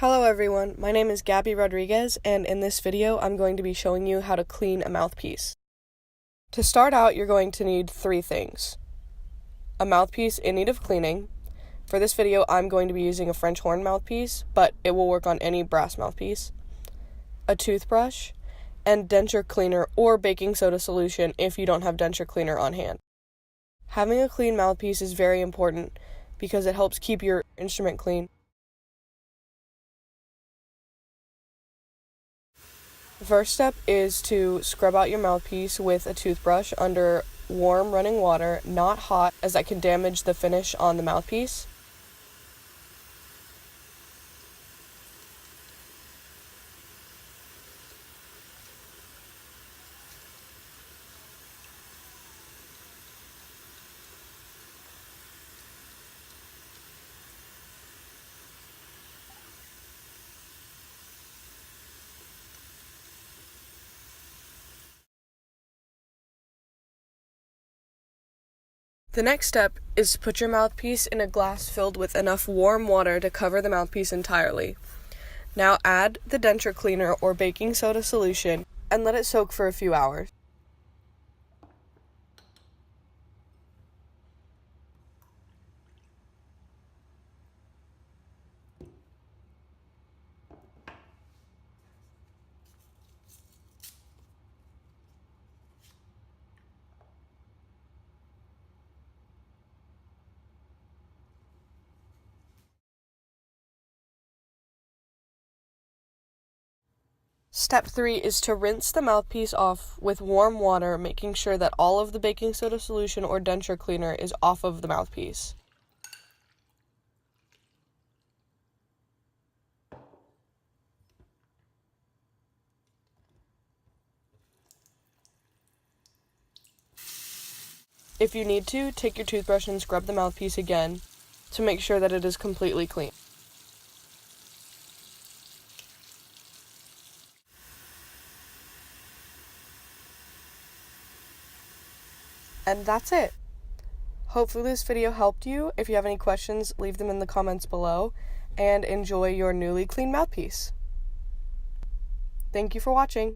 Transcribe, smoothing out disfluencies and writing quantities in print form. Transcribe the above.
Hello everyone, my name is Gabby Rodriguez, and in this video I'm going to be showing you how to clean a mouthpiece. To start out, you're going to need three things. A mouthpiece in need of cleaning. For this video, I'm going to be using a French horn mouthpiece, but it will work on any brass mouthpiece. A toothbrush, and denture cleaner or baking soda solution if you don't have denture cleaner on hand. Having a clean mouthpiece is very important because it helps keep your instrument clean. The first step is to scrub out your mouthpiece with a toothbrush under warm running water, not hot, as that can damage the finish on the mouthpiece. The next step is to put your mouthpiece in a glass filled with enough warm water to cover the mouthpiece entirely. Now add the denture cleaner or baking soda solution and let it soak for a few hours. Step 3 is to rinse the mouthpiece off with warm water, making sure that all of the baking soda solution or denture cleaner is off of the mouthpiece. If you need to, take your toothbrush and scrub the mouthpiece again to make sure that it is completely clean. And that's it. Hopefully this video helped you. If you have any questions, leave them in the comments below, and enjoy your newly cleaned mouthpiece. Thank you for watching.